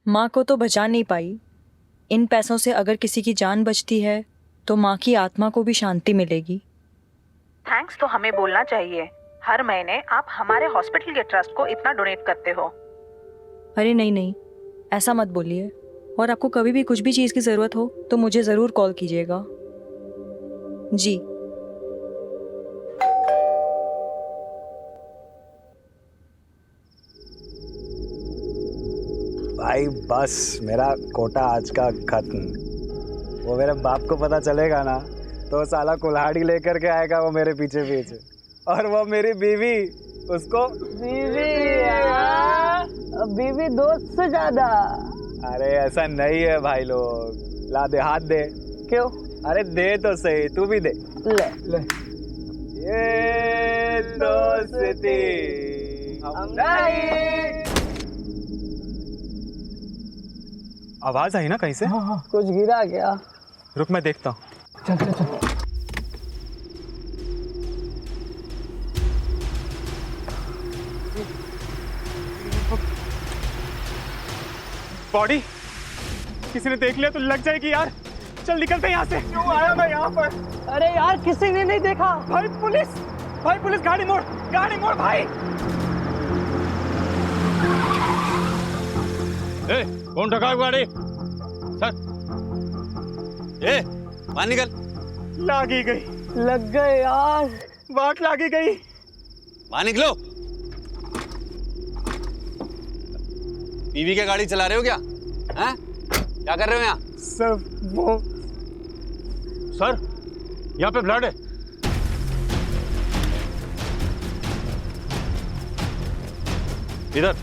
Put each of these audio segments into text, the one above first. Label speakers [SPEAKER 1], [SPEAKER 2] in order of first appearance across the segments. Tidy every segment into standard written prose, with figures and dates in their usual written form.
[SPEAKER 1] माँ को तो बचा नहीं पाई। इन पैसों से अगर किसी की जान बचती है तो माँ की आत्मा को भी शांति मिलेगी।
[SPEAKER 2] थैंक्स तो हमें बोलना चाहिए। हर महीने आप हमारे हॉस्पिटल के ट्रस्ट को इतना डोनेट करते हो।
[SPEAKER 1] अरे नहीं नहीं, ऐसा मत बोलिए। और आपको कभी भी कुछ भी चीज़ की ज़रूरत हो तो मुझे ज़रूर कॉल कीजिएगा। जी।
[SPEAKER 3] भाई बस मेरा कोटा आज का खत्म। वो मेरे बाप को पता चलेगा ना तो साला कुल्हाड़ी लेकर के आएगा वो मेरे पीछे पीछे। और वो मेरी बीवी, उसको
[SPEAKER 4] बीवी दोस्त से ज्यादा।
[SPEAKER 3] अरे ऐसा नहीं है भाई लोग। ला दे, हाथ दे।
[SPEAKER 4] क्यों? अरे
[SPEAKER 3] दे तो सही, तू भी दे।
[SPEAKER 4] ले ले।
[SPEAKER 3] ये दोस्ती हम नहीं। आवाज आई ना कहीं से?
[SPEAKER 4] हाँ, कुछ गिरा क्या?
[SPEAKER 3] रुक मैं देखता हूँ।
[SPEAKER 4] चल चल चल।
[SPEAKER 3] बॉडी किसी ने देख लिया तो लग जाएगी यार। चल निकलते हैं यहाँ से। क्यों आया मैं यहाँ पर?
[SPEAKER 4] अरे यार किसी ने नहीं देखा।
[SPEAKER 3] भाई पुलिस गाड़ी मोड़ भाई।
[SPEAKER 5] ए, कौन ठगा गाड़ी? सर, ए, बाहर निकल।
[SPEAKER 3] लागी गई।
[SPEAKER 4] लग गए यार।
[SPEAKER 3] बात लागी गई।
[SPEAKER 5] बाहर निकलो। बीवी की गाड़ी चला रहे हो क्या? हैं? क्या कर रहे हो यहाँ?
[SPEAKER 3] सर वो
[SPEAKER 5] सर, यहाँ पे ब्लड है। इधर।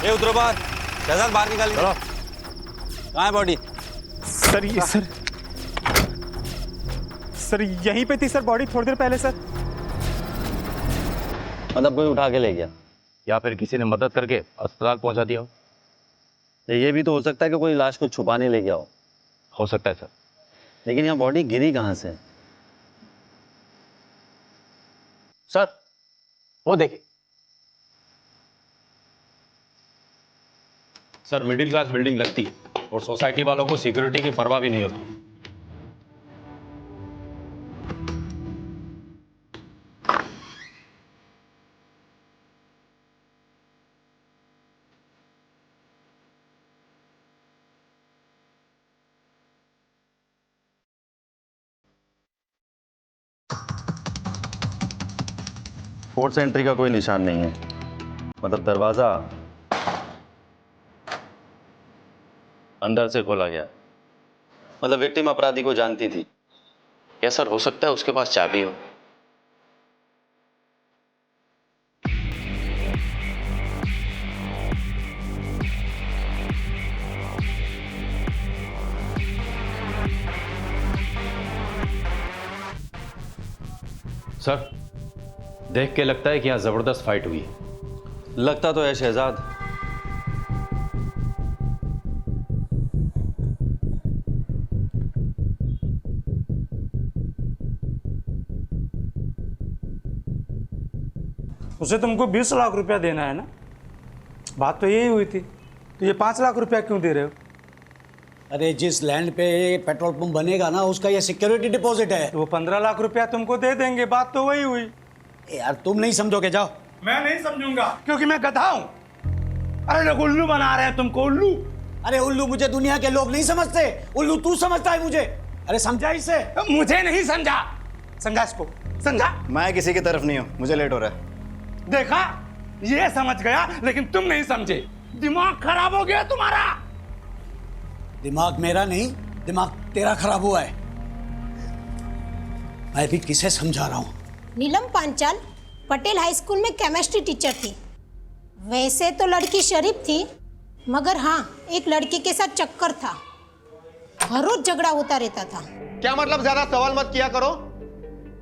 [SPEAKER 5] ये उतरो बाहर। शहजाद बाहर निकालिए। चलो। कहाँ है बॉडी?
[SPEAKER 3] सर ये सर यहीं पे थी सर बॉडी थोड़ी देर पहले सर।
[SPEAKER 5] मतलब कोई उठा के ले गया या फिर किसी ने मदद करके अस्पताल पहुंचा दिया हो? ये भी तो हो सकता है कि कोई लाश को छुपाने ले गया हो सकता है सर। लेकिन यहाँ बॉडी गिरी कहाँ से?
[SPEAKER 6] सर वो देखिए।
[SPEAKER 7] सर मिडिल क्लास बिल्डिंग लगती है और सोसाइटी वालों को सिक्योरिटी की परवाह भी नहीं होती।
[SPEAKER 5] फोर्स एंट्री का कोई निशान नहीं है। मतलब दरवाजा अंदर से खोला गया। मतलब विक्टिम अपराधी को जानती थी।
[SPEAKER 6] क्या सर हो सकता है उसके पास चाबी हो?
[SPEAKER 7] सर देख के लगता है कि यहाँ जबरदस्त फाइट हुई है।
[SPEAKER 5] लगता तो है शहजाद।
[SPEAKER 8] उसे तुमको 20 लाख रुपया देना है ना? बात तो यही हुई थी। तो ये 5 लाख रुपया क्यों दे रहे हो?
[SPEAKER 9] अरे जिस लैंड पे पेट्रोल पंप बनेगा ना उसका ये सिक्योरिटी डिपॉजिट है।
[SPEAKER 8] तो वो 15 लाख रुपया तुमको दे देंगे। बात तो वही हुई।
[SPEAKER 9] यार तुम नहीं समझोगे, जाओ।
[SPEAKER 8] मैं नहीं समझूंगा क्योंकि मैं गधा हूं। अरे लोग उल्लू बना रहे हैं तुमको, उल्लू।
[SPEAKER 9] अरे उल्लू मुझे दुनिया के लोग नहीं समझते, उल्लू तू समझता है मुझे। अरे समझा इसे?
[SPEAKER 8] मुझे नहीं समझा। समझा इसको, समझा।
[SPEAKER 3] मैं किसी की तरफ नहीं हूँ, मुझे लेट हो रहा है।
[SPEAKER 8] देखा, ये समझ गया लेकिन तुम नहीं समझे। दिमाग खराब हो गया तुम्हारा।
[SPEAKER 9] दिमाग मेरा नहीं, दिमाग तेरा खराब हुआ है। मैं भी किसे समझा रहा हूँ।
[SPEAKER 10] नीलम पांचाल पटेल हाई स्कूल में केमिस्ट्री टीचर थी। वैसे तो लड़की शरीफ थी, मगर हाँ एक लड़के के साथ चक्कर था। हर रोज झगड़ा होता रहता था।
[SPEAKER 6] क्या मतलब? ज्यादा सवाल मत किया करो।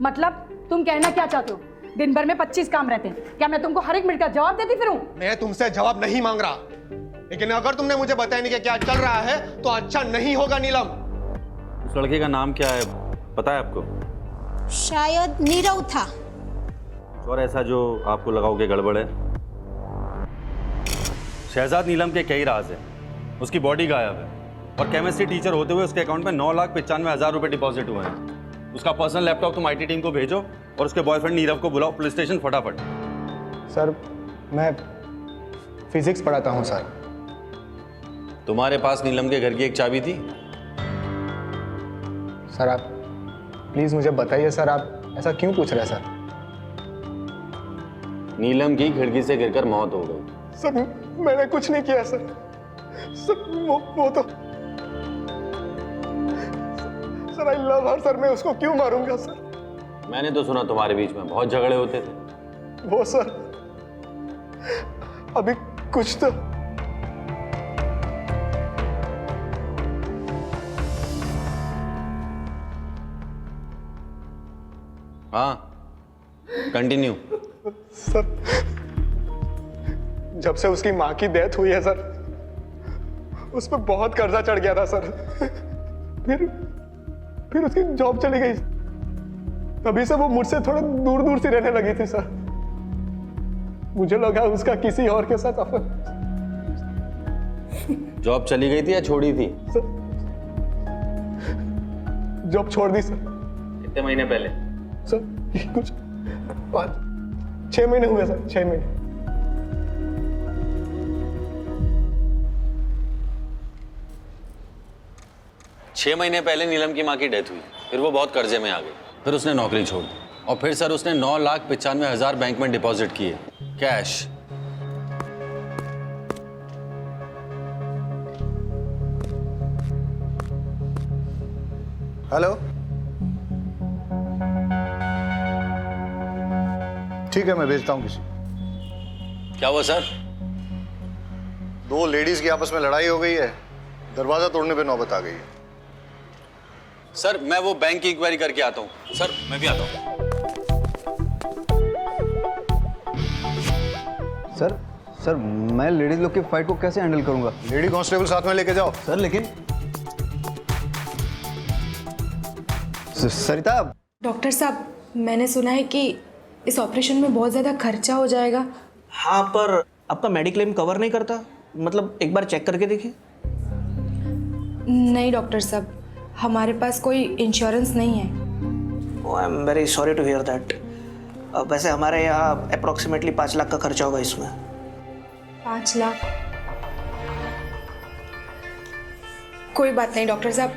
[SPEAKER 11] मतलब तुम कहना क्या चाहते हो? दिन भर में 25 काम रहते हैं, क्या मैं तुमको हर एक मिनट का जवाब देती फिरूं?
[SPEAKER 6] मैं तुमसे जवाब नहीं मांग रहा, लेकिन अगर तुमने मुझे बताया नहीं कि क्या चल रहा है तो अच्छा नहीं होगा नीलम।
[SPEAKER 5] उस लड़के का नाम क्या है पता है आपको?
[SPEAKER 10] शायद नीरव था।
[SPEAKER 5] और ऐसा जो आपको लगाओ कि गड़बड़ है? शहजाद नीलम के कई राज हैं। उसकी बॉडी गायब है और केमिस्ट्री टीचर होते हुए उसके अकाउंट में 9,95,000 रुपए डिपॉजिट हुए हैं। उसका पर्सनल लैपटॉप तुम IT टीम को भेजो और उसके बॉयफ्रेंड नीरव को बुलाओ पुलिस स्टेशन फटाफट।
[SPEAKER 6] सर मैं फिजिक्स पढ़ाता हूँ सर।
[SPEAKER 5] तुम्हारे पास नीलम के घर की एक चाबी थी?
[SPEAKER 6] सर आप प्लीज़ मुझे बताइए सर, आप ऐसा क्यों पूछ रहे हैं सर?
[SPEAKER 5] नीलम की खिड़की से गिरकर मौत हो गई।
[SPEAKER 6] सर मैंने कुछ नहीं किया सर। सर वो तो sir I love her sir, मैं उसको क्यों मारूंगा सर?
[SPEAKER 5] मैंने तो सुना तुम्हारे बीच में बहुत झगड़े होते थे।
[SPEAKER 6] वो सर अभी कुछ तो
[SPEAKER 5] हाँ कंटिन्यू।
[SPEAKER 6] सर जब से उसकी माँ की डेथ हुई है सर, उस पर बहुत कर्जा चढ़ गया था सर। फिर उसकी जॉब चली गई। तभी से वो मुझसे थोड़ा दूर दूर से रहने लगी थी सर। मुझे लगा उसका किसी और के साथ अफेयर।
[SPEAKER 5] जॉब चली गई थी या छोड़ी थी?
[SPEAKER 6] सर जॉब छोड़ दी सर।
[SPEAKER 5] कितने महीने पहले?
[SPEAKER 6] सर कुछ 5-6 महीने हुए सर, 6 महीने।
[SPEAKER 5] छह महीने पहले नीलम की माँ की डेथ हुई, फिर वो बहुत कर्जे में आ गई, फिर उसने नौकरी छोड़ दी और फिर सर उसने 9,95,000 बैंक में डिपॉजिट किए कैश।
[SPEAKER 6] हेलो ठीक है मैं भेजता हूँ किसी।
[SPEAKER 5] क्या हुआ सर?
[SPEAKER 6] 2 लेडीज की आपस में लड़ाई हो गई है, दरवाजा तोड़ने पे नौबत आ गई है।
[SPEAKER 5] सर मैं वो बैंक की इंक्वायरी करके आता हूँ। सर मैं भी आता हूँ।
[SPEAKER 3] सर मैं लेडीज लोग की फाइट को कैसे हैंडल करूंगा?
[SPEAKER 6] लेडी कांस्टेबल साथ में लेके जाओ।
[SPEAKER 3] सर लेकिन सरिता।
[SPEAKER 12] डॉक्टर साहब मैंने सुना है कि इस ऑपरेशन में बहुत ज़्यादा खर्चा हो जाएगा।
[SPEAKER 4] हाँ पर आपका मेडिक्लेम कवर नहीं करता, मतलब एक बार चेक करके देखिए।
[SPEAKER 12] नहीं डॉक्टर साहब, हमारे पास कोई इंश्योरेंस नहीं है।
[SPEAKER 4] I am very sorry to hear that. वैसे हमारे यहाँ अप्रोक्सीमेटली 5 लाख का खर्चा होगा इसमें।
[SPEAKER 12] 5 लाख? कोई बात नहीं डॉक्टर साहब,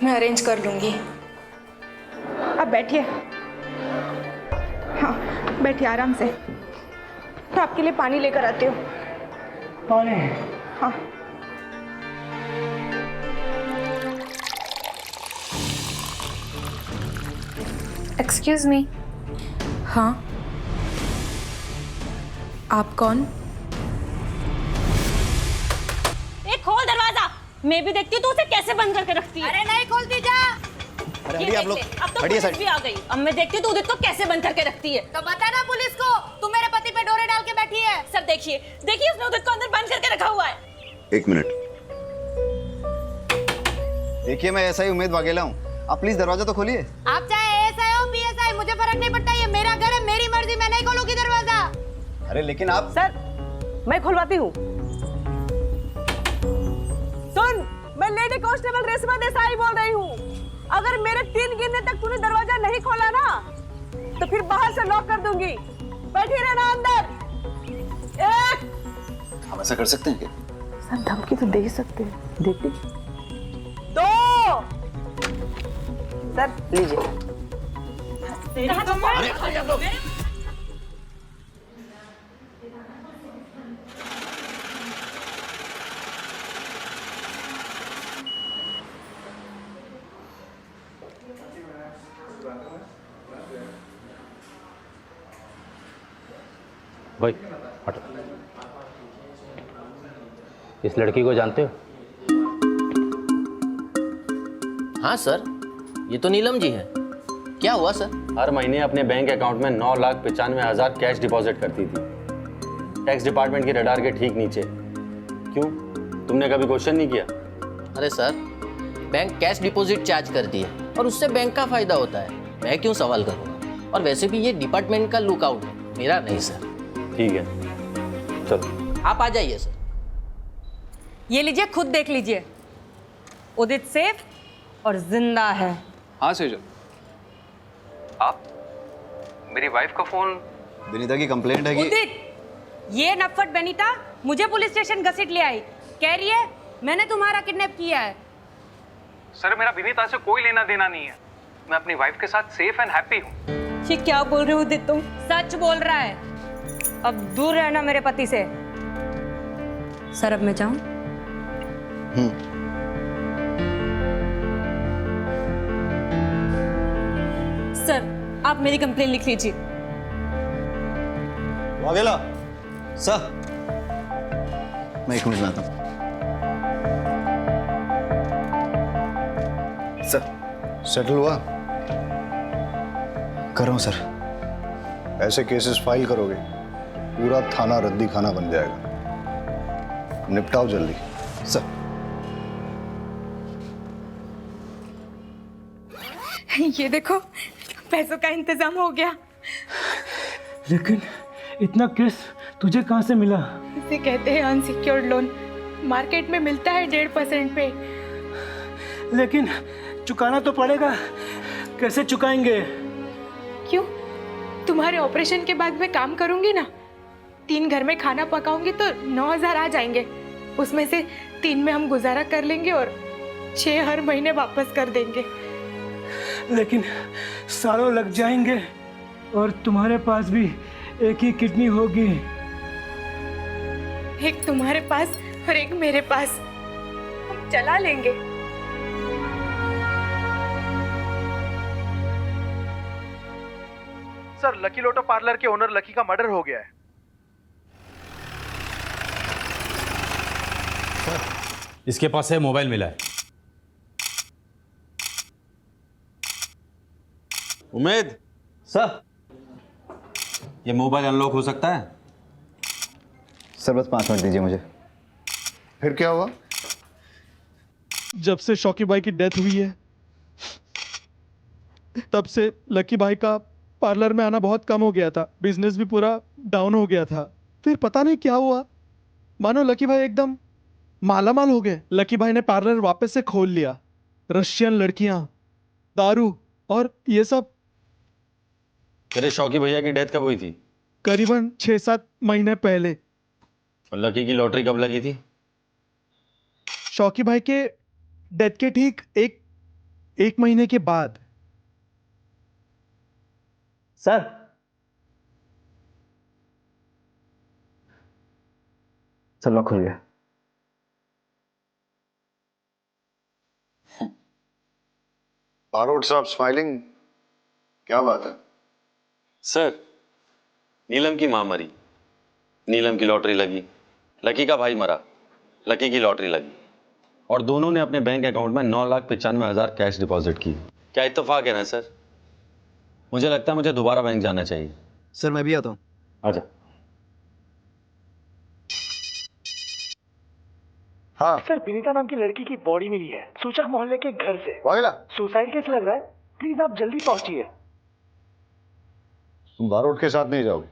[SPEAKER 12] मैं अरेंज कर लूँगी। आप बैठिए। हाँ बैठिए आराम से। तो आपके लिए पानी लेकर आती हूँ।
[SPEAKER 4] पानी?
[SPEAKER 12] हाँ। Excuse me. हाँ आप कौन?
[SPEAKER 11] खोल दरवाजा। मैं भी देखती हूँ तू उसे कैसे बंद करके रखती है। अरे नहीं खोलती जा।
[SPEAKER 6] अरे आप लोग
[SPEAKER 11] अब तो पुलिस भी आ गई। अब मैं देखती हूँ तू उदित को कैसे बंद करके रखती है। तो बता ना पुलिस को, तू मेरे पति पे डोरे डाल के बैठी है। सर देखिए उसने उदित को अंदर बंद करके रखा हुआ है।
[SPEAKER 3] 1 मिनट देखिए, मैं ऐसा ही उम्मीद वाघेला हूँ। आप प्लीज दरवाजा तो खोलिए।
[SPEAKER 11] आप चाहे एसआई हो पीएसआई, मुझे फर्क नहीं पड़ता। ये मेरा घर है, मेरी मर्जी, मैं नहीं खोलूंगी दरवाजा।
[SPEAKER 3] अरे लेकिन आप।
[SPEAKER 4] सर मैं खुलवाती हूँ। सुन, मैं लेडी कांस्टेबल रेशमा देसाई बोल रही हूँ। अगर मेरे 3 गिनने तक तूने दरवाजा नहीं खोला ना तो फिर बाहर से लॉक कर दूंगी। बैठी रहना अंदर। 1
[SPEAKER 3] हम ऐसा कर सकते हैं क्या?
[SPEAKER 4] सर धमकी तो दे ही सकते हैं, देखते। 2 सर लीजिए।
[SPEAKER 7] भाई हटो। इस लड़की को जानते हो?
[SPEAKER 13] हाँ सर, ये तो नीलम जी है। क्या हुआ सर?
[SPEAKER 5] हर महीने अपने बैंक अकाउंट में 9,95,000 कैश डिपॉजिट करती थी, टैक्स डिपार्टमेंट के रडार के ठीक नीचे। क्यों, तुमने कभी क्वेश्चन नहीं किया?
[SPEAKER 13] अरे sir, bank cash deposit charge करती है और उससे बैंक का फायदा होता है। मैं क्यों सवाल करूँगा? और वैसे भी ये डिपार्टमेंट का लुकआउट है, मेरा नहीं सर।
[SPEAKER 5] ठीक है, चलो
[SPEAKER 13] आप आ जाइए सर।
[SPEAKER 11] ये लीजिए, खुद देख लीजिए, उदित सेफ और जिंदा है।
[SPEAKER 14] हाँ सेजल, आप मेरी वाइफ का फोन।
[SPEAKER 3] विनीता की कंप्लेंट है कि
[SPEAKER 11] उदित, ये नफट बेनीता मुझे पुलिस स्टेशन घसीट ले आई, कह रही है मैंने तुम्हारा किडनैप किया है।
[SPEAKER 14] सर मेरा विनीता से कोई लेना देना नहीं है, मैं अपनी वाइफ के साथ सेफ एंड हैप्पी हूँ।
[SPEAKER 11] ये क्या बोल रहे हो उदित तुम? सच बोल रहा है। अब दूर रहना मेरे पति से। सर अब मैं जाऊं? सर आप मेरी कंप्लेन लिख लीजिए।
[SPEAKER 3] वाघेला सर, मैं 1 मिनट में आता हूँ। सर सेटल हुआ? कर रहा हूँ सर। ऐसे केसेस फाइल करोगे पूरा थाना रद्दी खाना बन जाएगा, निपटाओ जल्दी सर।
[SPEAKER 12] ये देखो, पैसों का इंतजाम हो गया।
[SPEAKER 8] लेकिन इतना केस तुझे कहाँ से मिला?
[SPEAKER 12] इसे कहते हैं अनसिक्योर्ड लोन। मार्केट में मिलता है 1.5% पे।
[SPEAKER 8] लेकिन चुकाना तो पड़ेगा, कैसे चुकाएंगे?
[SPEAKER 12] क्यों? तुम्हारे ऑपरेशन के बाद मैं काम करूंगी ना, 3 घर में खाना पकाऊंगी तो 9,000 आ जाएंगे। उसमें से 3 में हम गुजारा कर लेंगे और 6 हर महीने वापस कर देंगे।
[SPEAKER 8] लेकिन सालों लग जाएंगे और तुम्हारे पास भी एक ही किडनी होगी।
[SPEAKER 12] एक तुम्हारे पास और एक मेरे पास, हम चला लेंगे।
[SPEAKER 6] सर लकी लोटो पार्लर के ओनर लकी का मर्डर हो गया है।
[SPEAKER 7] इसके पास से मोबाइल मिला है।
[SPEAKER 5] उमेद
[SPEAKER 3] सर,
[SPEAKER 5] ये मोबाइल अनलॉक हो सकता है?
[SPEAKER 3] सर बस 5 मिनट दीजिए मुझे। फिर क्या हुआ?
[SPEAKER 6] जब से शौकी भाई की डेथ हुई है तब से लकी भाई का पार्लर में आना बहुत कम हो गया था, बिजनेस भी पूरा डाउन हो गया था। फिर पता नहीं क्या हुआ, मानो लकी भाई एकदम मालामाल हो गए। लकी भाई ने पार्लर वापस से खोल लिया। रशियन लड़कियां, दारू और ये सब।
[SPEAKER 5] तेरे शौकी भैया की डेथ कब हुई थी?
[SPEAKER 6] करीबन 6-7 महीने पहले।
[SPEAKER 5] और लकी की लॉटरी कब लगी थी?
[SPEAKER 6] शौकी भाई के डेथ के ठीक एक महीने के बाद।
[SPEAKER 3] सर सर लॉक खुल गया।
[SPEAKER 15] बारोट साहब स्माइलिंग, क्या बात है?
[SPEAKER 5] सर नीलम की मां मरी, नीलम की लॉटरी लगी, लकी का भाई मरा, लकी की लॉटरी लगी और दोनों ने अपने बैंक अकाउंट में 9,95,000 कैश डिपॉजिट की। क्या इत्तेफाक है ना सर? मुझे लगता है मुझे दोबारा बैंक जाना चाहिए।
[SPEAKER 3] सर मैं भी आता हूँ।
[SPEAKER 5] आजा।
[SPEAKER 15] हाँ
[SPEAKER 6] सर विनीता नाम की लड़की की बॉडी मिली है सूचक मोहल्ले के घर से।
[SPEAKER 15] वाघेला,
[SPEAKER 6] सुसाइड केस लग रहा है, प्लीज आप जल्दी पहुंचिए।
[SPEAKER 15] तुम बारोट के साथ नहीं जाओगे,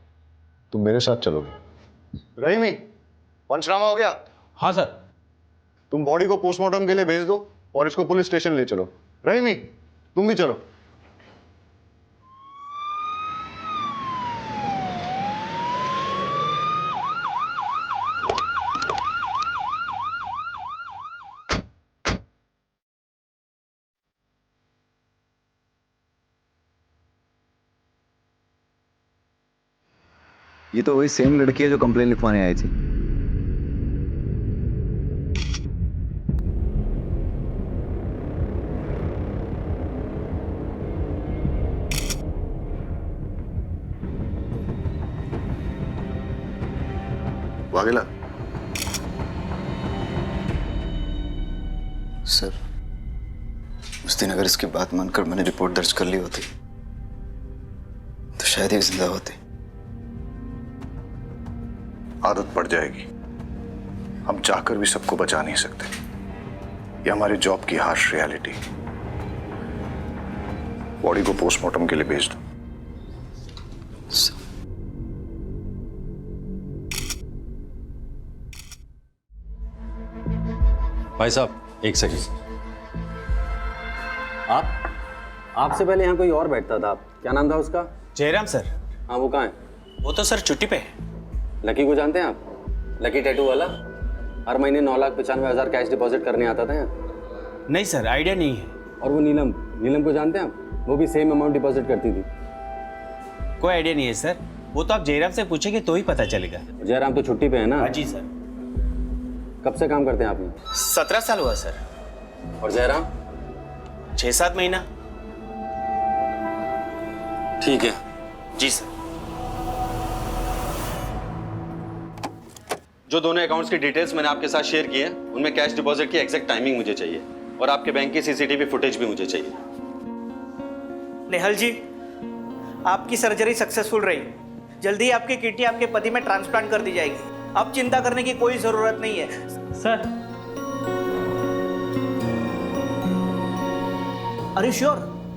[SPEAKER 15] तुम मेरे साथ चलोगे। रहीमी, पंचनामा हो गया?
[SPEAKER 7] हाँ सर।
[SPEAKER 15] तुम बॉडी को पोस्टमार्टम के लिए भेज दो और इसको पुलिस स्टेशन ले चलो। रहीमी तुम भी चलो।
[SPEAKER 3] ये तो वही सेम लड़की है जो कंप्लेन लिखवाने आई थी।
[SPEAKER 15] वाघेला,
[SPEAKER 3] सर उस दिन अगर इसकी बात मानकर मैंने रिपोर्ट दर्ज कर ली होती तो शायद ये जिंदा होती।
[SPEAKER 15] आदत पड़ जाएगी, हम चाहकर भी सबको बचा नहीं सकते। ये हमारे जॉब की हार्श रियलिटी। बॉडी को पोस्टमार्टम के लिए भेज दो।
[SPEAKER 5] भाई साहब एक सेकंड।
[SPEAKER 13] आपसे पहले यहाँ कोई और बैठता था, क्या नाम था उसका?
[SPEAKER 3] जयराम सर।
[SPEAKER 13] हाँ, वो कहाँ है?
[SPEAKER 3] वो तो सर छुट्टी पे है।
[SPEAKER 13] लकी को जानते हैं आप? लकी टैटू वाला, हर महीने 9,95,000 कैश डिपॉजिट करने आता था यहाँ।
[SPEAKER 3] नहीं सर, आइडिया नहीं है।
[SPEAKER 13] और वो नीलम को जानते हैं आप? वो भी सेम अमाउंट डिपॉजिट करती थी।
[SPEAKER 3] कोई आइडिया नहीं है सर, वो तो आप जयराम से पूछेंगे तो ही पता चलेगा।
[SPEAKER 13] जयराम तो छुट्टी पे है ना?
[SPEAKER 3] हाँ जी सर।
[SPEAKER 13] कब से काम करते हैं आप यहाँ?
[SPEAKER 3] 17 साल हुआ सर।
[SPEAKER 13] और जयराम?
[SPEAKER 3] 6-7 महीना।
[SPEAKER 5] ठीक है।
[SPEAKER 3] जी सर।
[SPEAKER 5] जो दोनों अकाउंट्स की डिटेल्स मैंने आपके साथ शेयर की है, उनमें कैश डिपॉजिट की एग्जैक्ट टाइमिंग मुझे चाहिए और आपके बैंक की सीसीटीवी फुटेज भी मुझे चाहिए।
[SPEAKER 16] नेहल जी, आपकी सर्जरी सक्सेसफुल रही। जल्दी ही आपकी किडनी आपके पति में ट्रांसप्लांट कर दी जाएगी। अब चिंता करने की कोई जरूरत नहीं है।
[SPEAKER 8] Sir,
[SPEAKER 16] are you sure?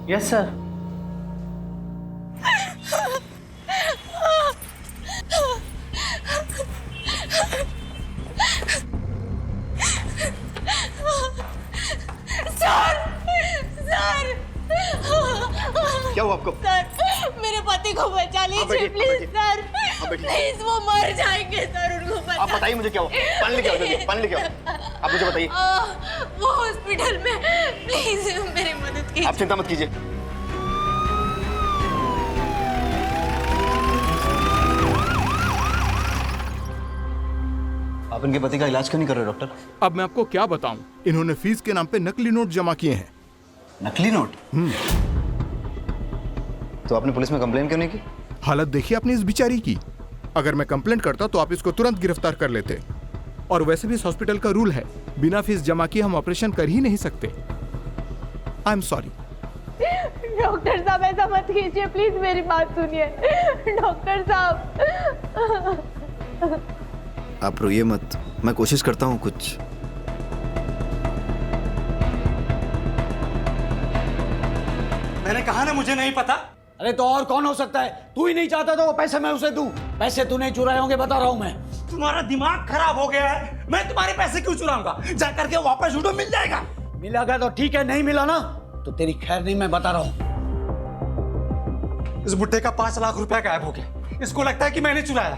[SPEAKER 8] Yes sir.
[SPEAKER 15] क्या हुआ आपको?
[SPEAKER 11] सर, मेरे पति को बचा लीजिए प्लीज सर। प्लीज, वो मर जाएंगे सर, उनको बचा।
[SPEAKER 15] आप बताइए मुझे क्या हुआ? पानी लेके आओ जल्दी, पानी लेके आओ। आप मुझे बताइए।
[SPEAKER 11] वो हॉस्पिटल में, प्लीज मेरी मदद कीजिए।
[SPEAKER 15] आप चिंता मत कीजिए।
[SPEAKER 3] आप इनके पति का इलाज क्यों नहीं कर रहे डॉक्टर?
[SPEAKER 17] अब मैं आपको क्या बताऊं, इन्होंने फीस के नाम पे नकली नोट जमा किए हैं।
[SPEAKER 3] नकली नोट? तो आपने पुलिस में कंप्लेन क्यों नहीं की?
[SPEAKER 17] हालत देखिए अपनी इस बिचारी की। अगर मैं कंप्लेंट करता तो आप इसको तुरंत गिरफ्तार कर लेते। और वैसे भी इस हॉस्पिटल का रूल है, बिना फीस जमा किए हम ऑपरेशन कर ही नहीं सकते। I am sorry.
[SPEAKER 11] डॉक्टर साहब, ऐसा मत कीजिए प्लीज, मेरी बात सुनिए। डॉक्टर साहब।
[SPEAKER 18] आप रोइए मत, मैं कोशिश करता हूँ कुछ।
[SPEAKER 9] मैंने कहा ना मुझे नहीं पता। अरे तो और कौन हो सकता है? तू ही नहीं चाहता तो वो पैसे मैं उसे दूं। पैसे तूने चुराए होंगे, बता रहा हूं मैं।
[SPEAKER 8] तुम्हारा दिमाग खराब हो गया है। मैं तुम्हारे पैसे क्यों चुराऊंगा? जा करके वापस उठो, मिल जाएगा।
[SPEAKER 9] मिलेगा तो ठीक है, नहीं मिला ना तो तेरी खैर नहीं, मैं बता रहा हूं।
[SPEAKER 8] इस बुड्ढे का 5 लाख रुपया गायब हो गया। इसको लगता है कि मैंने चुराया।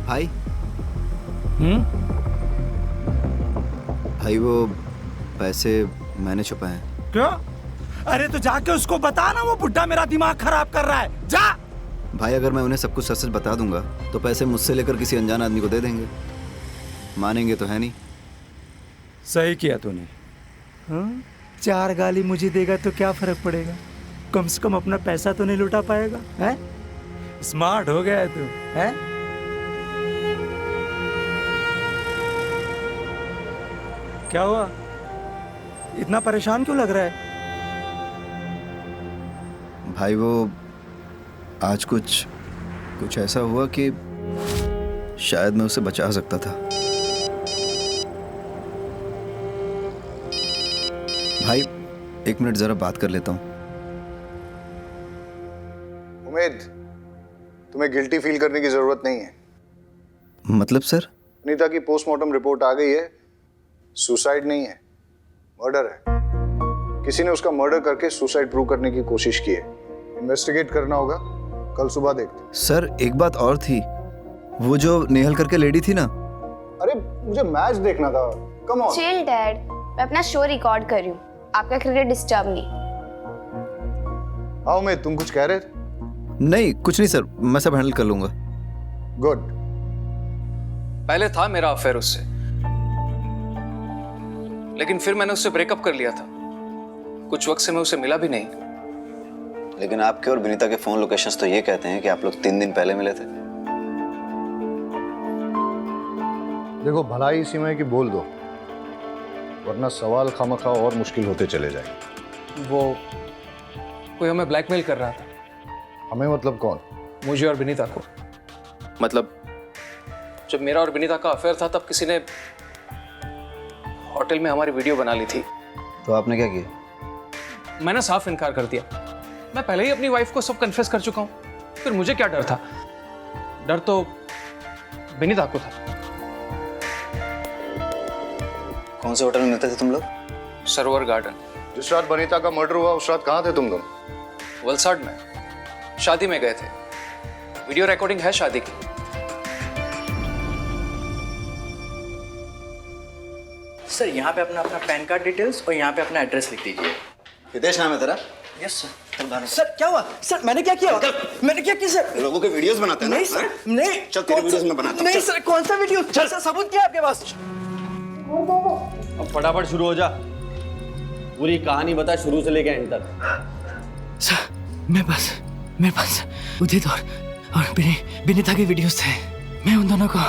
[SPEAKER 18] भाई भाई, वो पैसे मैंने छुपाए हैं।
[SPEAKER 8] क्यों? अरे तो जाके उसको बता ना, वो बुड्ढा मेरा दिमाग खराब कर रहा है। जा।
[SPEAKER 18] भाई, अगर मैं उन्हें सब कुछ सच सच बता दूंगा तो पैसे मुझसे लेकर किसी अनजान आदमी को दे देंगे। मानेंगे तो है नहीं।
[SPEAKER 8] सही किया तूने। 4 गाली मुझे देगा तो क्या फर्क पड़ेगा? कम से कम अपना पैसा तो नहीं लुटा पाएगा। है? स्मार्ट हो गया है तू, है? क्या हुआ? इतना परेशान क्यों लग रहा है?
[SPEAKER 18] भाई, वो आज कुछ ऐसा हुआ कि शायद मैं उसे बचा सकता था। भाई, 1 मिनट जरा बात कर लेता हूँ।
[SPEAKER 15] उम्मीद, तुम्हें गिल्टी फील करने की जरूरत नहीं है।
[SPEAKER 18] मतलब सर?
[SPEAKER 15] अनीता की पोस्टमार्टम रिपोर्ट आ गई है। सुसाइड नहीं है, मर्डर है। किसी ने उसका मर्डर करके सुसाइड प्रूव करने की कोशिश की है। इन्वेस्टिगेट करना होगा, कल सुबह देखते।
[SPEAKER 18] सर, एक बात और थी, वो जो नेहल करके लेडी थी ना।
[SPEAKER 15] अरे मुझे मैच देखना था। Come on.
[SPEAKER 19] चिल डैड, मैं अपना शो रिकॉर्ड कर रही हूँ, आपका क्रिकेट डिस्टर्ब नहीं।
[SPEAKER 15] हाँ उमेद, तुम कुछ कह रहे थे?
[SPEAKER 18] नहीं, कुछ नहीं सर, मैं सब हैंडल कर लूंगा।
[SPEAKER 15] गुड।
[SPEAKER 14] पहले था मेरा अफेयर उससे, लेकिन फिर मैंने उससे ब्रेकअप कर लिया था। कुछ वक्त से मैं उसे मिला भी नहीं।
[SPEAKER 18] लेकिन आपके और विनीता के फोन लोकेशंस तो ये कहते हैं कि आप लोग 3 दिन पहले मिले थे।
[SPEAKER 15] देखो, भलाई इसी में कि बोल दो, वरना सवाल खामखा और मुश्किल होते चले जाएंगे।
[SPEAKER 14] वो कोई हमें ब्लैकमेल कर रहा था।
[SPEAKER 15] हमें मतलब कौन?
[SPEAKER 14] मुझे और विनीता को। मतलब जब मेरा और विनीता का अफेयर था तब किसी ने होटल में हमारी वीडियो बना ली थी।
[SPEAKER 18] तो आपने क्या किया?
[SPEAKER 14] मैंने साफ इनकार कर दिया। मैं पहले ही अपनी वाइफ को सब कन्फेस कर चुका हूँ, फिर मुझे क्या डर था? डर तो विनीता को था।
[SPEAKER 18] कौन से होटल में मिलते थे तुम लोग?
[SPEAKER 14] सरोवर गार्डन।
[SPEAKER 15] जिस रात बनीता का मर्डर हुआ उस रात कहाँ थे तुम लोग?
[SPEAKER 14] वलसाड में शादी में गए थे। वीडियो रिकॉर्डिंग है शादी की।
[SPEAKER 16] सर यहाँ पे अपना पैन कार्ड डिटेल्स और यहाँ पे अपना एड्रेस लिख दीजिए।
[SPEAKER 18] हितेश नाम है तेरा?
[SPEAKER 16] Yes sir. सर क्या हुआ? सर मैंने क्या किया? मैंने क्या किया सर?
[SPEAKER 18] लोगों के वीडियोस बनाते हैं ना?
[SPEAKER 16] नहीं सर, नहीं।
[SPEAKER 18] चल तेरे वीडियोस में बनाता हूं।
[SPEAKER 16] नहीं सर, कौन सा वीडियो? सर सबूत क्या है आपके पास?
[SPEAKER 5] अब फटाफट शुरू हो जा, पूरी कहानी बता शुरू से लेकर एंड तक।
[SPEAKER 16] सर मेरे पास उदित और विनीता के वीडियोस थे। मैं उन दोनों को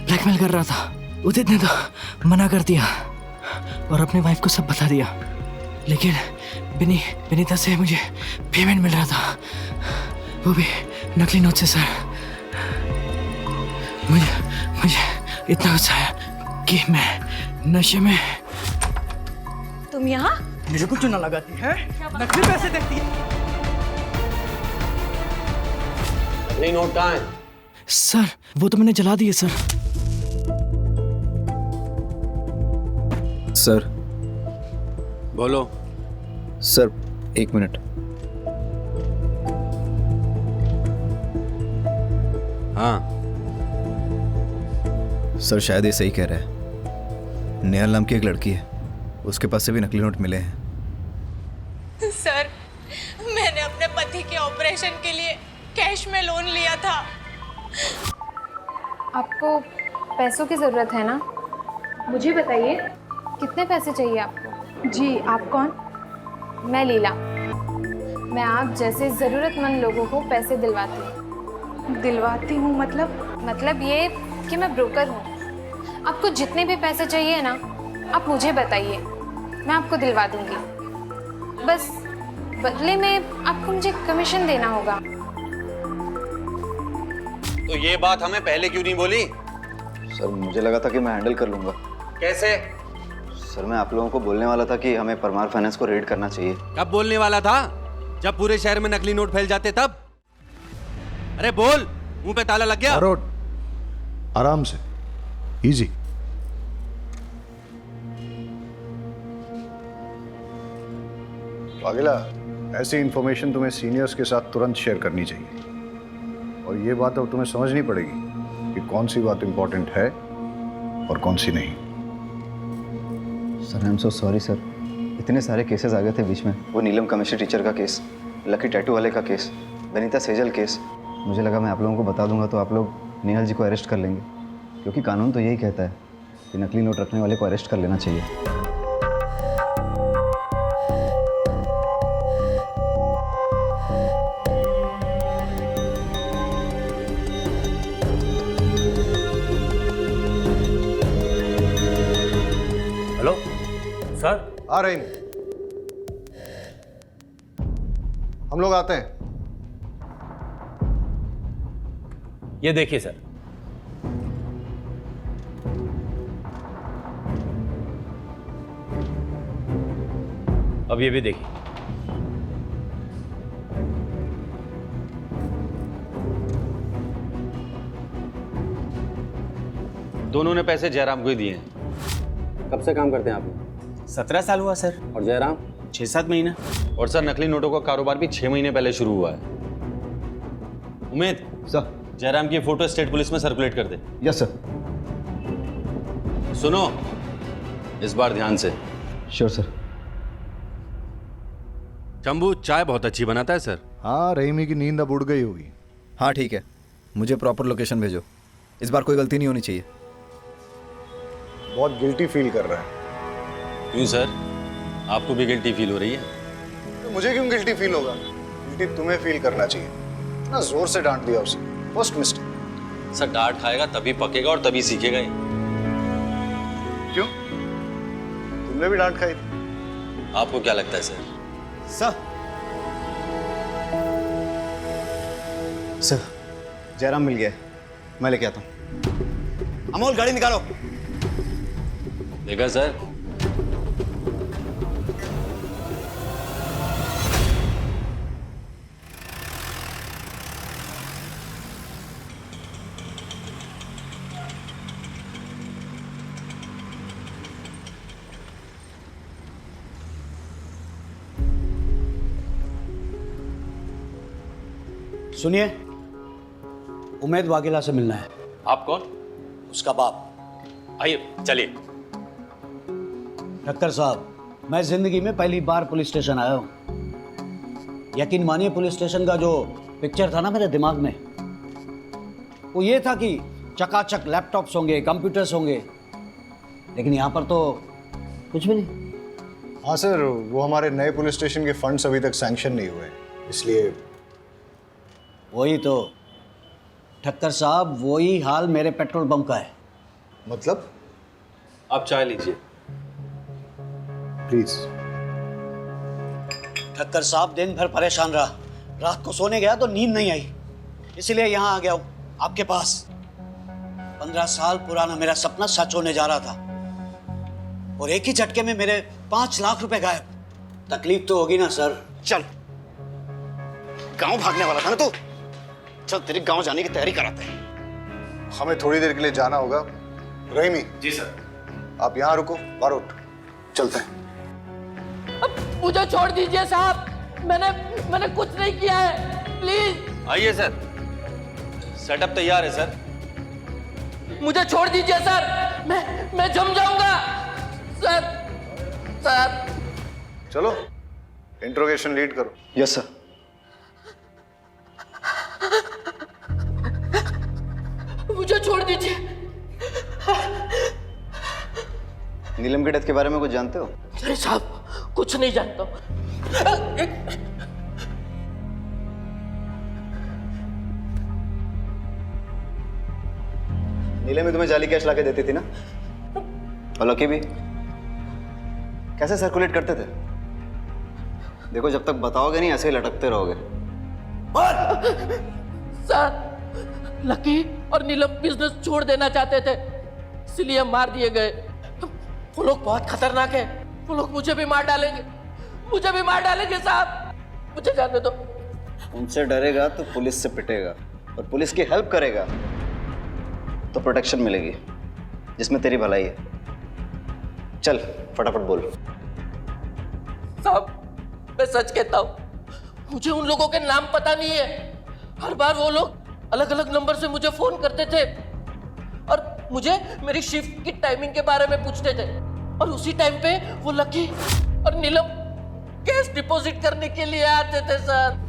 [SPEAKER 16] ब्लैकमेल कर रहा था। उदित ने तो मना कर दिया और अपनी वाइफ को सब बता दिया, लेकिन विनीता से मुझे पेमेंट मिल रहा था, वो भी नकली नोट से। सर मुझे इतना गुस्सा आया कि मैं नशे में।
[SPEAKER 11] तुम यहाँ?
[SPEAKER 16] मुझे कुछ ना लगाती है, नकली पैसे देखती है।
[SPEAKER 5] नकली नोट कहाँ है?
[SPEAKER 16] सर वो तो मैंने जला दिए सर।
[SPEAKER 18] सर
[SPEAKER 5] बोलो।
[SPEAKER 18] Sir 1 minute.
[SPEAKER 5] हाँ
[SPEAKER 18] सर शायद ये सही कह रहा है। नेहल नाम की एक लड़की है, उसके पास से भी नकली नोट मिले हैं।
[SPEAKER 12] सर मैंने अपने पति के ऑपरेशन के लिए कैश में लोन लिया था।
[SPEAKER 19] आपको पैसों की ज़रूरत है ना?
[SPEAKER 12] मुझे बताइए
[SPEAKER 19] कितने पैसे चाहिए आपको?
[SPEAKER 12] जी, आप कौन?
[SPEAKER 19] मैं लीला। मैं आप जैसे ज़रूरतमंद लोगों को पैसे दिलवाती हूँ।
[SPEAKER 12] दिलवाती हूँ मतलब
[SPEAKER 19] ये कि मैं ब्रोकर हूँ। आपको जितने भी पैसे चाहिए ना, आप मुझे बताइए, मैं आपको दिलवा दूँगी। बस बदले में आपको मुझे कमीशन देना होगा।
[SPEAKER 5] तो ये बात हमें पहले क्यों नहीं बोली?
[SPEAKER 18] सर मुझे लगा था कि मैं हैंडल कर लूंगा।
[SPEAKER 5] कैसे?
[SPEAKER 18] सर मैं आप लोगों को बोलने वाला था कि हमें परमार फाइनेंस को रेड करना चाहिए।
[SPEAKER 5] कब बोलने वाला था? जब पूरे शहर में नकली नोट फैल जाते तब। अरे बोल, मुंह पे ताला लग गया?
[SPEAKER 15] आराम से, इजी। पागिला, ऐसी इंफॉर्मेशन तुम्हें सीनियर्स के साथ तुरंत शेयर करनी चाहिए, और ये बात अब तुम्हें समझनी पड़ेगी कि कौन सी बात इंपॉर्टेंट है और कौन सी नहीं।
[SPEAKER 18] Sir I am so sorry sir, इतने सारे केसेस आ गए थे बीच में। वो नीलम केमिस्ट्री टीचर का केस, लकी टैटू वाले का केस, बनीता सेजल केस। मुझे लगा मैं आप लोगों को बता दूंगा तो आप लोग नेहल जी को अरेस्ट कर लेंगे, क्योंकि कानून तो यही कहता है कि नकली नोट रखने वाले को अरेस्ट कर लेना चाहिए।
[SPEAKER 5] Hello sir.
[SPEAKER 15] आ रही, हम लोग आते हैं।
[SPEAKER 7] ये देखिए सर, अब ये भी देखिए।
[SPEAKER 5] दोनों ने पैसे जयराम को ही दिए हैं। कब से काम करते हैं आप लोग?
[SPEAKER 16] 17 साल हुआ सर।
[SPEAKER 5] और जयराम?
[SPEAKER 16] 6-7 महीना।
[SPEAKER 5] और सर नकली नोटों का कारोबार भी 6 महीने पहले शुरू हुआ है। उमेद
[SPEAKER 18] सर,
[SPEAKER 5] जयराम की फोटो स्टेट पुलिस में सर्कुलेट कर दे।
[SPEAKER 18] Yes sir.
[SPEAKER 5] सुनो, इस बार ध्यान से।
[SPEAKER 18] Sure sir.
[SPEAKER 5] चंबू चाय बहुत अच्छी बनाता है सर।
[SPEAKER 15] हाँ, रहीमी की नींद अब उड़ गई होगी।
[SPEAKER 18] हाँ ठीक है, मुझे प्रॉपर लोकेशन भेजो, इस बार कोई गलती नहीं होनी चाहिए।
[SPEAKER 15] बहुत गिल्टी फील कर रहा है।
[SPEAKER 5] क्यों सर, आपको भी गिल्टी फील हो रही है?
[SPEAKER 15] तो मुझे क्यों गिल्टी फील होगा? गिल्टी तुम्हें फील करना चाहिए। इतना जोर से डांट दिया उसे, फर्स्ट मिस्टेक।
[SPEAKER 5] सर डांट खाएगा तभी पकेगा और तभी सीखेगा ही।
[SPEAKER 15] क्यों, तुमने भी डांट खाई थी?
[SPEAKER 5] आपको क्या लगता है सर?
[SPEAKER 18] सर जयराम मिल गया है, मैं लेके आता हूँ। अमोल गाड़ी निकालो।
[SPEAKER 7] देखा सर,
[SPEAKER 9] सुनिए, उमेद वाघेला से मिलना है।
[SPEAKER 7] आप कौन?
[SPEAKER 9] उसका बाप।
[SPEAKER 7] आइए चलिए।
[SPEAKER 9] ठक्कर साहब, मैं जिंदगी में पहली बार पुलिस स्टेशन आया हूँ। यकीन मानिए, पुलिस स्टेशन का जो पिक्चर था ना मेरे दिमाग में, वो ये था कि चकाचक लैपटॉप्स होंगे, कंप्यूटर्स होंगे, लेकिन यहाँ पर तो कुछ भी नहीं।
[SPEAKER 15] हाँ सर, वो हमारे नए पुलिस स्टेशन के फंड्स अभी तक सैंक्शन नहीं हुए, इसलिए।
[SPEAKER 9] वही तो ठक्कर साहब, वही हाल मेरे पेट्रोल पंप का है।
[SPEAKER 15] मतलब?
[SPEAKER 7] आप चाय लीजिए
[SPEAKER 15] प्लीज।
[SPEAKER 9] ठक्कर साहब, दिन भर परेशान रहा, रात को सोने गया तो नींद नहीं आई, इसीलिए यहाँ आ गया हूँ आपके पास। 15 साल पुराना मेरा सपना सच होने जा रहा था, और एक ही झटके में मेरे 5 लाख रुपए गायब। तकलीफ तो होगी ना सर?
[SPEAKER 18] चल, गांव भागने वाला था ना तू? चल तेरे गांव जाने की तैयारी कराते हैं।
[SPEAKER 15] हमें थोड़ी देर के लिए जाना होगा। रहीमी।
[SPEAKER 7] जी सर।
[SPEAKER 15] आप यहाँ रुको, बारूद चलते हैं।
[SPEAKER 13] मुझे छोड़ दीजिए साहब, मैंने कुछ नहीं किया है, प्लीज।
[SPEAKER 5] आइए सर, सेटअप तैयार है सर।
[SPEAKER 13] मुझे छोड़ दीजिए सर, मैं जम जाऊंगा सर।
[SPEAKER 15] चलो, इंट्रोगेशन लीड करो।
[SPEAKER 18] Yes sir.
[SPEAKER 13] मुझे छोड़ दीजिए।
[SPEAKER 18] नीलम के डेथ के बारे में कुछ जानते हो?
[SPEAKER 13] अरे साहब, कुछ नहीं जानता।
[SPEAKER 18] नीलम में तुम्हें जाली कैश लाके देती थी ना? और लकी भी? कैसे सर्कुलेट करते थे? देखो, जब तक बताओगे नहीं ऐसे ही लटकते रहोगे।
[SPEAKER 13] सर, लकी और नीलम बिजनेस छोड़ देना चाहते थे, इसलिए मार दिए गए। वो लोग बहुत खतरनाक है, वो लोग मुझे भी मार डालेंगे साहब, मुझे जाने दो।
[SPEAKER 18] उनसे डरेगा तो पुलिस से पिटेगा, और पुलिस की हेल्प करेगा तो प्रोटेक्शन मिलेगी, जिसमें तेरी भलाई है। चल फटाफट बोल।
[SPEAKER 13] साहब, मैं सच कहता हूँ, मुझे उन लोगों के नाम पता नहीं है। हर बार वो लोग अलग अलग नंबर से मुझे फोन करते थे और मुझे मेरी शिफ्ट की टाइमिंग के बारे में पूछते थे, और उसी टाइम पे वो लकी और नीलम कैश डिपॉजिट करने के लिए आते थे सर।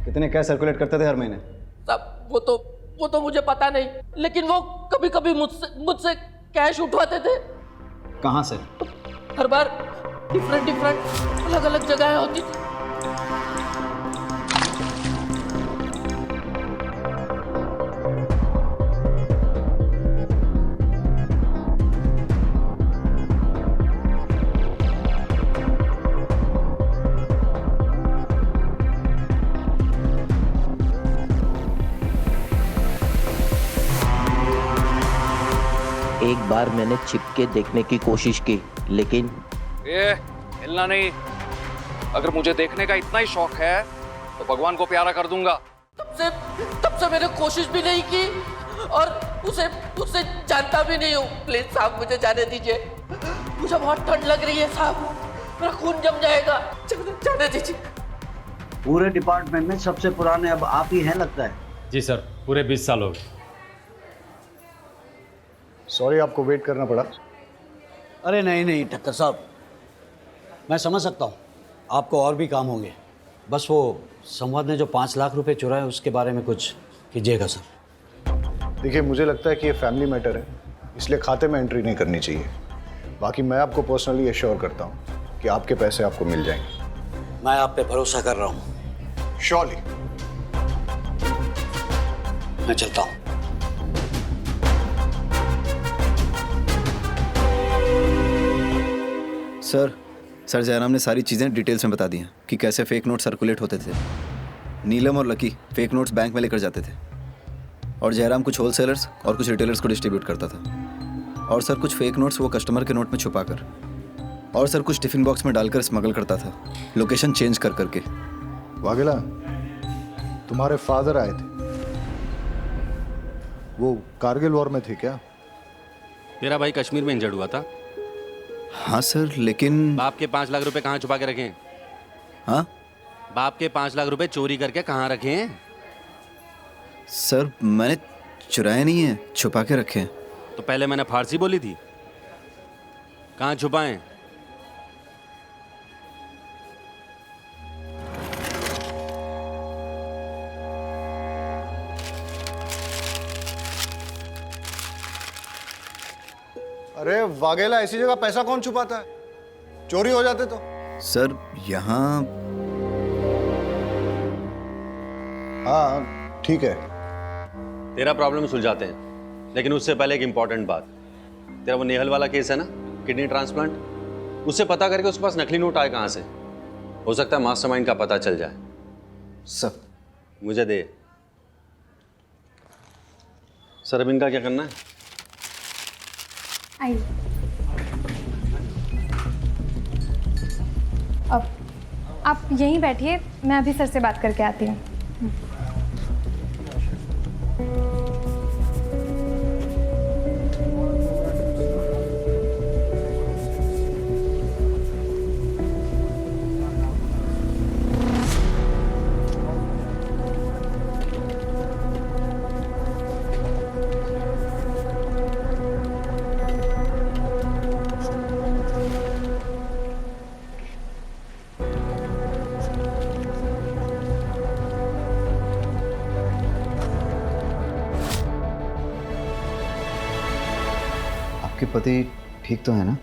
[SPEAKER 18] कितने कैश सर्कुलेट करते थे हर महीने?
[SPEAKER 13] साहब, वो तो मुझे पता नहीं, लेकिन वो कभी कभी मुझसे कैश उठवाते थे।
[SPEAKER 18] कहाँ से?
[SPEAKER 13] हर बार डिफरेंट अलग अलग जगह होती थी। एक बार मैंने छिप के देखने की कोशिश की, लेकिन
[SPEAKER 14] हिलना नहीं। अगर मुझे देखने का इतना ही शौक है तो भगवान को प्यारा कर दूंगा।
[SPEAKER 13] तब से मैंने कोशिश भी नहीं की और उसे जानता भी नहीं हूँ। प्लीज साहब, मुझे जाने दीजिए, मुझे बहुत ठंड लग रही है साहब, मेरा खून जम जाएगा, जाने दीजिए।
[SPEAKER 9] पूरे डिपार्टमेंट में सबसे पुराने अब आप ही हैं लगता है।
[SPEAKER 7] जी सर, पूरे 20 साल हो गए।
[SPEAKER 15] सॉरी आपको वेट करना पड़ा।
[SPEAKER 9] अरे नहीं ठक्कर साहब, मैं समझ सकता हूँ, आपको और भी काम होंगे। बस वो संवाद ने जो 5 लाख रुपए चुराए उसके बारे में कुछ कीजिएगा सर।
[SPEAKER 15] देखिए, मुझे लगता है कि ये फैमिली मैटर है, इसलिए खाते में एंट्री नहीं करनी चाहिए। बाकी मैं आपको पर्सनली एश्योर करता हूँ कि आपके पैसे आपको मिल जाएंगे।
[SPEAKER 9] मैं आप पे भरोसा कर रहा हूँ।
[SPEAKER 15] श्योरली।
[SPEAKER 9] मैं चलता हूँ।
[SPEAKER 18] सर जयराम ने सारी चीज़ें डिटेल्स में बता दी हैं कि कैसे फेक नोट सर्कुलेट होते थे। नीलम और लकी फेक नोट्स बैंक में लेकर जाते थे और जयराम कुछ होलसेलर्स और कुछ रिटेलर्स को डिस्ट्रीब्यूट करता था। और सर कुछ फेक नोट्स वो कस्टमर के नोट में छुपाकर, और सर कुछ टिफिन बॉक्स में डालकर स्मगल करता था, लोकेशन चेंज कर करके।
[SPEAKER 15] वाघेला, तुम्हारे फादर आए थे, वो कारगिल वॉर में थे क्या?
[SPEAKER 5] मेरा भाई कश्मीर में इंजर्ड हुआ था।
[SPEAKER 18] हाँ सर, लेकिन
[SPEAKER 5] बाप के 5 लाख रुपए कहाँ छुपा के रखे हैं?
[SPEAKER 18] हाँ,
[SPEAKER 5] बाप के 5 लाख रुपए चोरी करके कहाँ रखे हैं?
[SPEAKER 18] सर मैंने चुराए नहीं है, छुपा के रखे हैं।
[SPEAKER 5] तो पहले मैंने फारसी बोली थी, कहाँ छुपाएं?
[SPEAKER 15] अरे वाघेला, ऐसी जगह पैसा कौन छुपाता है? चोरी हो जाते तो।
[SPEAKER 18] सर यहाँ,
[SPEAKER 15] हाँ ठीक है,
[SPEAKER 5] तेरा प्रॉब्लम सुलझाते हैं, लेकिन उससे पहले एक इंपॉर्टेंट बात। तेरा वो नेहल वाला केस है ना, किडनी ट्रांसप्लांट, उससे पता करके उसके पास नकली नोट आए कहाँ से। हो सकता है मास्टरमाइंड का पता चल जाए।
[SPEAKER 18] सर
[SPEAKER 5] मुझे दे। सर अब इनका क्या करना है?
[SPEAKER 19] आइए। अब आप यहीं बैठिए, मैं अभी सर से बात करके आती हूँ।
[SPEAKER 18] आपके पति ठीक तो है ना?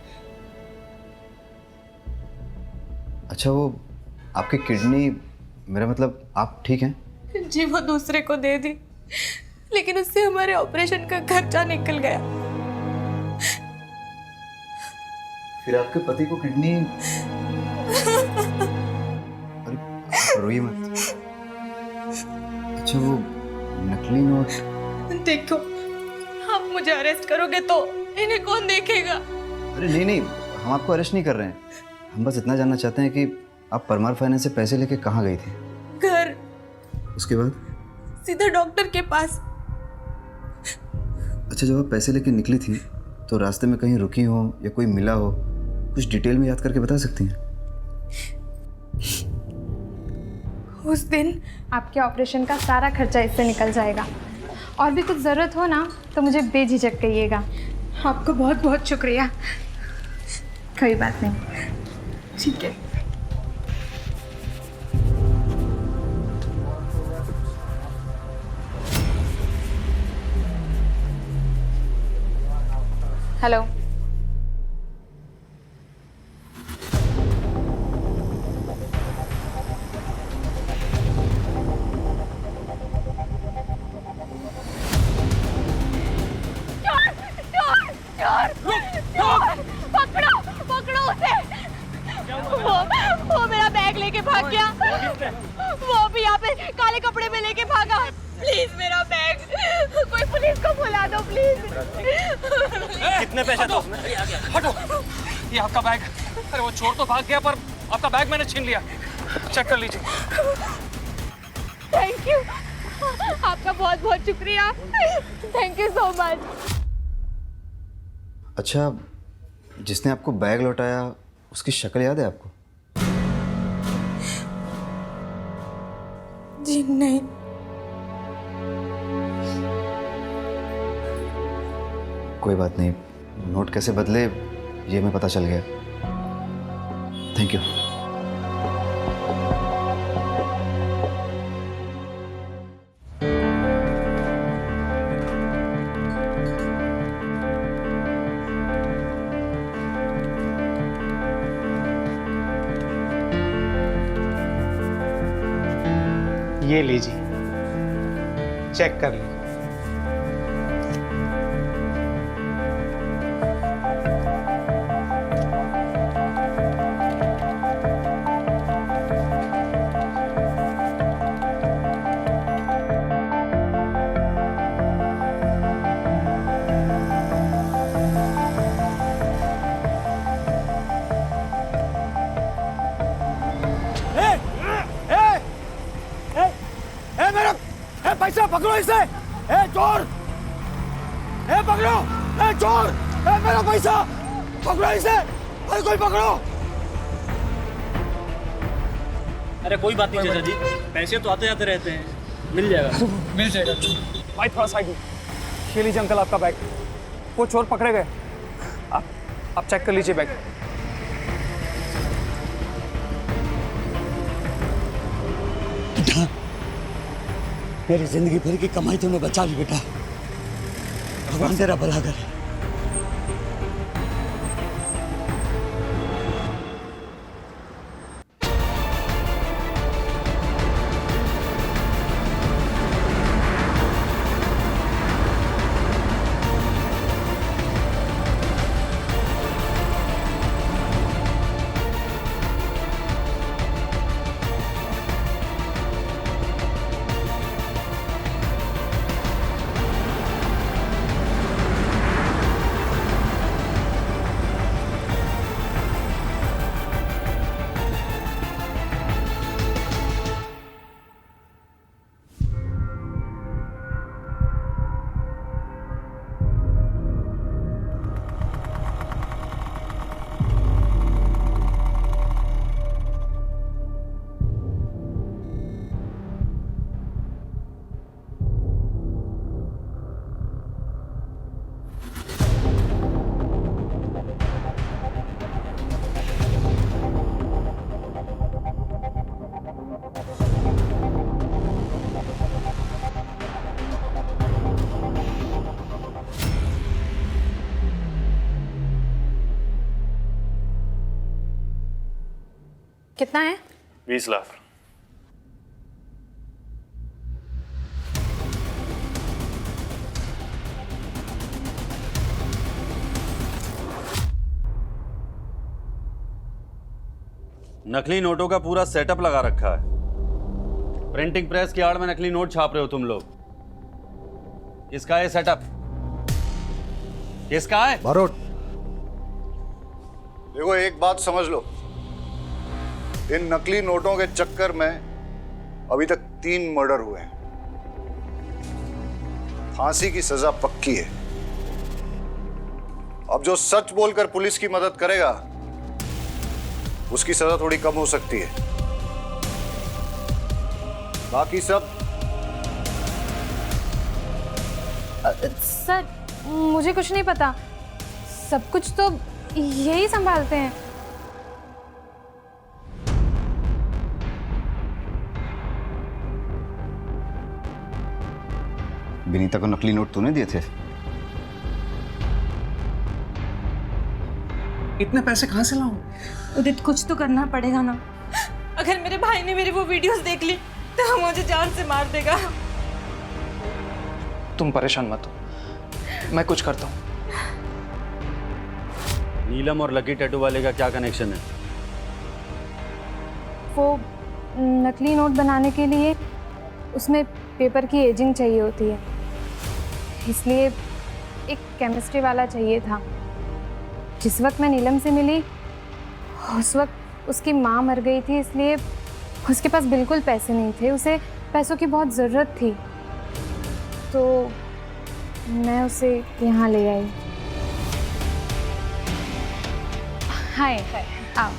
[SPEAKER 18] अच्छा, वो आपकी किडनी, मेरा मतलब आप ठीक हैं?
[SPEAKER 12] जी वो दूसरे को दे दी, लेकिन उससे हमारे ऑपरेशन का खर्चा निकल गया।
[SPEAKER 18] फिर आपके पति को किडनी, अरे आप रोइए मत। अच्छा, वो नकली नोट,
[SPEAKER 12] देखो, आप मुझे अरेस्ट करोगे तो इन्हें कौन देखेगा?
[SPEAKER 18] अरे नहीं, हम आपको अरेस्ट नहीं कर रहे हैं। हम बस इतना जानना चाहते हैं कि आप परमार फाइनेंस से पैसे लेके कहाँ गई थी?
[SPEAKER 12] घर।
[SPEAKER 18] उसके बाद?
[SPEAKER 12] सीधा डॉक्टर के पास।
[SPEAKER 18] अच्छा, जब आप पैसे लेके निकली थी तो रास्ते में कहीं रुकी हो या कोई मिला हो, कुछ डिटेल में याद करके बता सकती हैं?
[SPEAKER 19] उस दिन आपके ऑपरेशन का सारा खर्चा इससे निकल जाएगा, और भी कुछ ज़रूरत हो ना तो मुझे बेझिझक कहिएगा।
[SPEAKER 12] आपको बहुत बहुत शुक्रिया।
[SPEAKER 19] कोई बात नहीं,
[SPEAKER 12] ठीक है।
[SPEAKER 19] हेलो।
[SPEAKER 11] पकड़ो पकड़ो उसे। वो मेरा बैग लेके भाग गया। वो भी यहाँ पे काले कपड़े में लेके भागा। प्लीज मेरा बैग, कोई पुलिस को बुला दो प्लीज।
[SPEAKER 14] कितने पैसे दो? हटो, ये आपका बैग। अरे वो चोर तो भाग गया, पर आपका बैग मैंने छीन लिया। चेक कर लीजिए।
[SPEAKER 11] थैंक यू, आपका बहुत बहुत शुक्रिया। Thank you so much.
[SPEAKER 18] अच्छा, जिसने आपको बैग लौटाया उसकी शक्ल याद है आपको?
[SPEAKER 12] जी नहीं।
[SPEAKER 18] कोई बात नहीं, नोट कैसे बदले ये हमें पता चल गया। Thank you.
[SPEAKER 20] ये लीजिए, चेक कर लीजिए।
[SPEAKER 8] पैसा पकड़ो इसे। ए चोर, ए पकड़ो, ए चोर, ए मेरा पैसा पकड़ो इसे। अरे कोई पकड़ो।
[SPEAKER 14] अरे कोई बात नहीं चाचा जी, पैसे तो आते जाते रहते हैं, मिल जाएगा। मिल जाएगा।
[SPEAKER 20] भाई थोड़ा साइड में। ये लीजिए अंकल आपका बैग। वो चोर पकड़े गए। आप चेक कर लीजिए बैग।
[SPEAKER 9] मेरी जिंदगी भर की कमाई तूने बचा ली बेटा, भगवान तेरा भला करे।
[SPEAKER 19] कितना है?
[SPEAKER 5] 20 लाख। नकली नोटों का पूरा सेटअप लगा रखा है। प्रिंटिंग प्रेस की आड़ में नकली नोट छाप रहे हो तुम लोग। किसका है सेटअप? किसका है?
[SPEAKER 15] बारोट, देखो एक बात समझ लो, इन नकली नोटों के चक्कर में अभी तक 3 मर्डर हुए हैं। फांसी की सजा पक्की है। अब जो सच बोलकर पुलिस की मदद करेगा उसकी सजा थोड़ी कम हो सकती है। बाकी सब
[SPEAKER 19] सर मुझे कुछ नहीं पता, सब कुछ तो यही संभालते हैं।
[SPEAKER 18] विनीता को नकली नोट तूने दिए थे?
[SPEAKER 20] इतने पैसे कहाँ से लाऊं?
[SPEAKER 11] उदित कुछ तो करना पड़ेगा ना। अगर मेरे भाई ने मेरी वो वीडियोस देख ली तो वो मुझे जान से मार देगा।
[SPEAKER 20] तुम परेशान मत हो, मैं कुछ करता हूँ।
[SPEAKER 5] नीलम और लकी टैटू वाले का क्या कनेक्शन है?
[SPEAKER 19] वो नकली नोट बनाने के लिए उसमें पेपर की एजिंग चाहिए होती है, इसलिए एक केमिस्ट्री वाला चाहिए था। जिस वक्त मैं नीलम से मिली उस वक्त उसकी माँ मर गई थी, इसलिए उसके पास बिल्कुल पैसे नहीं थे। उसे पैसों की बहुत ज़रूरत थी, तो मैं उसे यहाँ ले आई। हाय, आओ।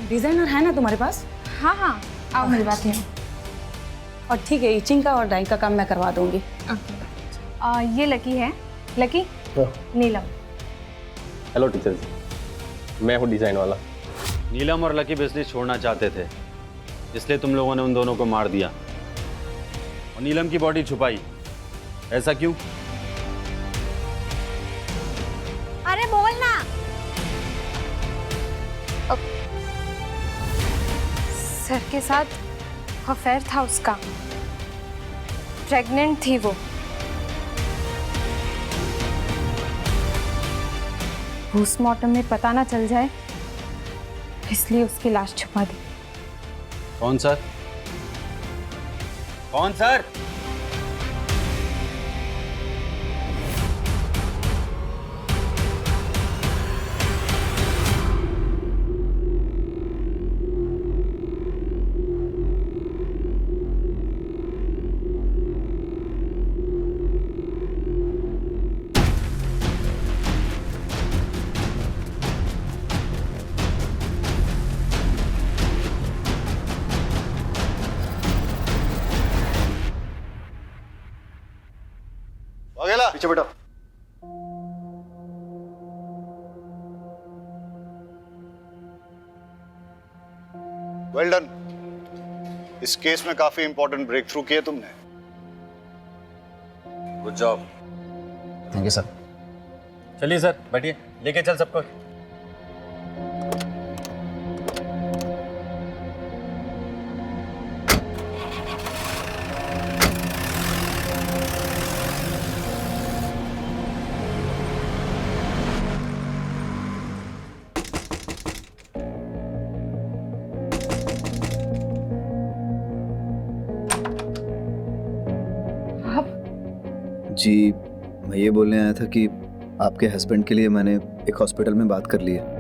[SPEAKER 11] डिजाइनर है ना तुम्हारे पास?
[SPEAKER 19] हाँ हाँ, आओ मेरी बात है।
[SPEAKER 11] और ठीक है, इचिंग का और डाइंग का काम मैं करवा दूंगी।
[SPEAKER 19] ये लकी है। लकी, नीलम।
[SPEAKER 14] हेलो टीचर जी, मैं हूँ डिजाइन वाला।
[SPEAKER 5] नीलम और लकी बिजनेस छोड़ना चाहते थे, इसलिए तुम लोगों ने उन दोनों को मार दिया और नीलम की बॉडी छुपाई। ऐसा क्यों?
[SPEAKER 10] अरे बोल ना।
[SPEAKER 19] सर के साथ अफेयर था उसका, प्रेग्नेंट थी वो। पोस्टमार्टम में पता ना चल जाए इसलिए उसकी लाश छुपा दी।
[SPEAKER 5] कौन सर? कौन सर?
[SPEAKER 15] वाघेला पीछे बेटा। Well done. इस केस में काफी इंपॉर्टेंट ब्रेक थ्रू किए तुमने।
[SPEAKER 5] Good job.
[SPEAKER 18] Thank you sir.
[SPEAKER 5] चलिए सर, बैठिए, लेके चल सबको।
[SPEAKER 18] जी, मैं ये बोलने आया था कि आपके हस्बैंड के लिए मैंने एक हॉस्पिटल में बात कर ली है।